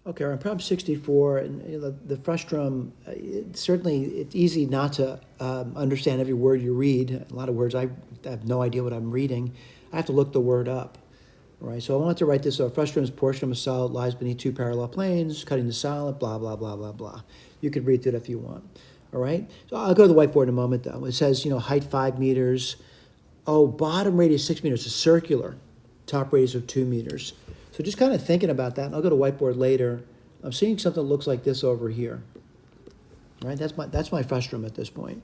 Okay, on problem 64, and the frustrum, certainly it's easy not to understand every word you read. A lot of words, I have no idea what I'm reading. I have to look the word up. All right, so I want to write this out. Frustrum's portion of a solid lies beneath two parallel planes, cutting the solid, blah, blah, blah, blah, blah. You could read through it if you want. All right, so I'll go to the whiteboard in a moment, though. It says, height 5 meters. Oh, bottom radius 6 meters is circular. Top radius of 2 meters. So just kind of thinking about that, and I'll go to whiteboard later. I'm seeing something that looks like this over here. All right, that's my frustrum at this point.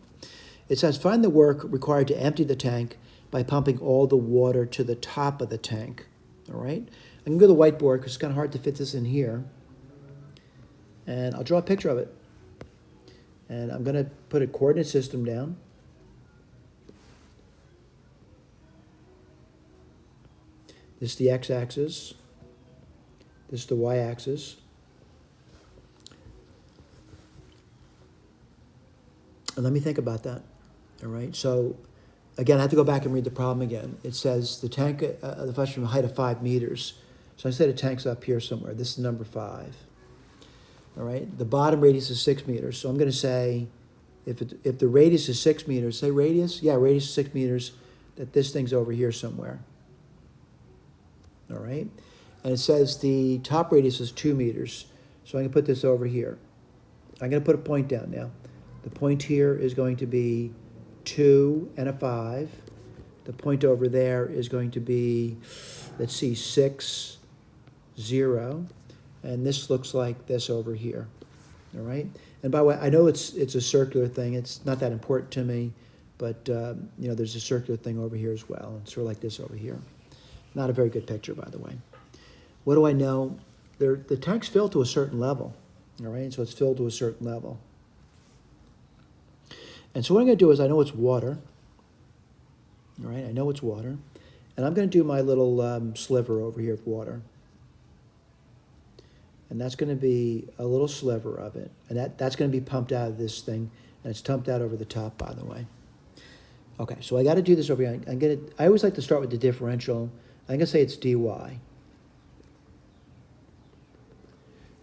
It says find the work required to empty the tank by pumping all the water to the top of the tank. All right, I can go to the whiteboard because it's kind of hard to fit this in here. And I'll draw a picture of it. And I'm going to put a coordinate system down. This is the x-axis. This is the y-axis. And let me think about that. All right, so again, I have to go back and read the problem again. It says the tank, the frustrum height of 5 meters. So I said a tank's up here somewhere. This is number 5. All right, the bottom radius is 6 meters. So I'm going to say, if the radius is 6 meters, say radius? Yeah, radius is 6 meters, that this thing's over here somewhere. All right, and it says the top radius is 2 meters. So I'm going to put this over here. I'm going to put a point down now. The point here is going to be 2 and a 5. The point over there is going to be, let's see, 6, 0. And this looks like this over here. All right? And by the way, I know it's a circular thing. It's not that important to me. But, there's a circular thing over here as well. It's sort of like this over here. Not a very good picture, by the way. What do I know? The tank's filled to a certain level. All right? So it's filled to a certain level. And so what I'm going to do is I know it's water. All right, I know it's water. And I'm going to do my little sliver over here of water. And that's going to be a little sliver of it. And that's going to be pumped out of this thing. And it's pumped out over the top, by the way. Okay, so I got to do this over here. I always like to start with the differential. I'm going to say it's dy. All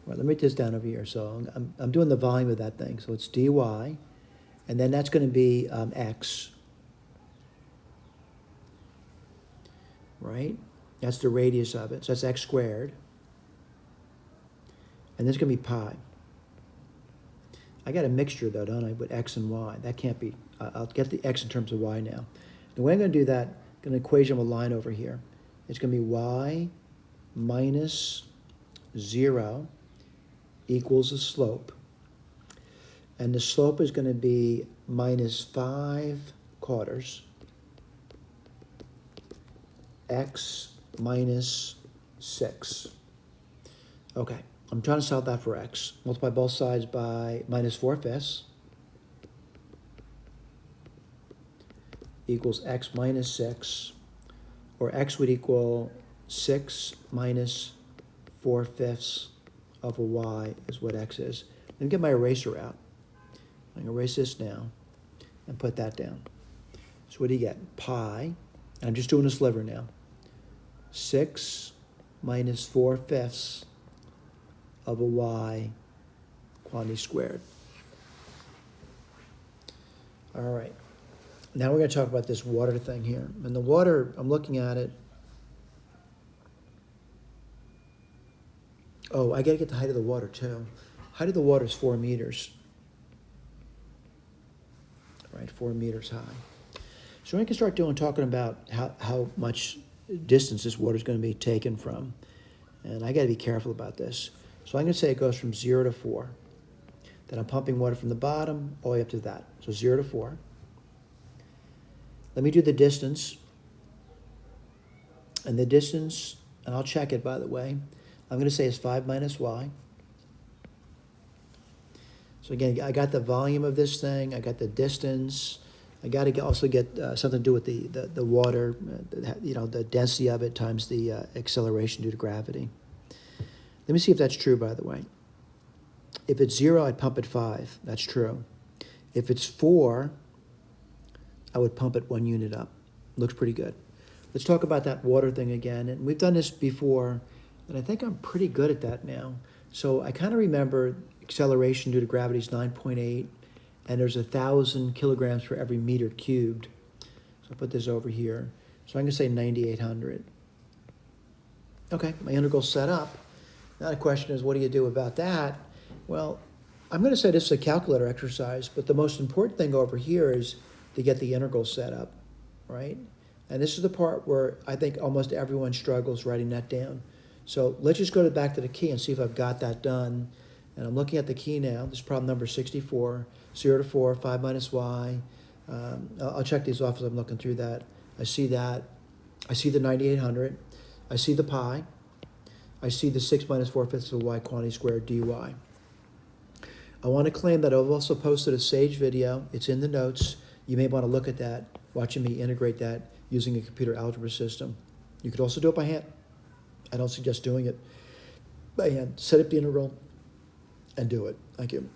right, let me write this down over here. So I'm doing the volume of that thing. So it's dy. And then that's going to be x, right? That's the radius of it. So that's x squared. And this is going to be pi. I got a mixture, though, don't I, with x and y. That can't be. I'll get the x in terms of y now. The way I'm going to do that, I'm going to equation a line over here. It's going to be y minus 0 equals the slope. And the slope is going to be minus 5/4 x minus 6. Okay, I'm trying to solve that for x. Multiply both sides by minus 4/5 equals x minus 6, or x would equal 6 minus 4/5 of a y is what x is. Let me get my eraser out. I'm going to erase this now and put that down. So what do you get? Pi, and I'm just doing a sliver now. 6 minus 4/5 of a y quantity squared. All right. Now we're going to talk about this water thing here. And the water, I'm looking at it. Oh, I got to get the height of the water too. Height of the water is 4 meters. Right, 4 meters high. So we can start talking about how much distance this water is going to be taken from. And I got to be careful about this. So I'm going to say it goes from 0 to 4. Then I'm pumping water from the bottom all the way up to that. So 0 to 4. Let me do the distance. And the distance, and I'll check it, by the way, I'm going to say is 5 minus y. So again, I got the volume of this thing. I got the distance. I got to also get something to do with the water, the density of it times the acceleration due to gravity. Let me see if that's true, by the way. If it's 0, I'd pump at 5. That's true. If it's 4, I would pump it 1 unit up. Looks pretty good. Let's talk about that water thing again. And we've done this before. And I think I'm pretty good at that now. So I kind of remember acceleration due to gravity is 9.8, and there's 1,000 kilograms for every meter cubed. So I'll put this over here. So I'm going to say 9,800. Okay, my integral's set up. Now the question is, what do you do about that? Well, I'm going to say this is a calculator exercise, but the most important thing over here is to get the integral set up, right? And this is the part where I think almost everyone struggles writing that down. So let's just go back to the key and see if I've got that done. And I'm looking at the key now. This is problem number 64, 0 to 4, 5 minus y. I'll check these off as I'm looking through that. I see that. I see the 9,800. I see the pi. I see the 6 minus 4/5 of y quantity squared dy. I want to claim that I've also posted a Sage video. It's in the notes. You may want to look at that, watching me integrate that using a computer algebra system. You could also do it by hand. I don't suggest doing it by hand. Set up the integral and do it. Thank you.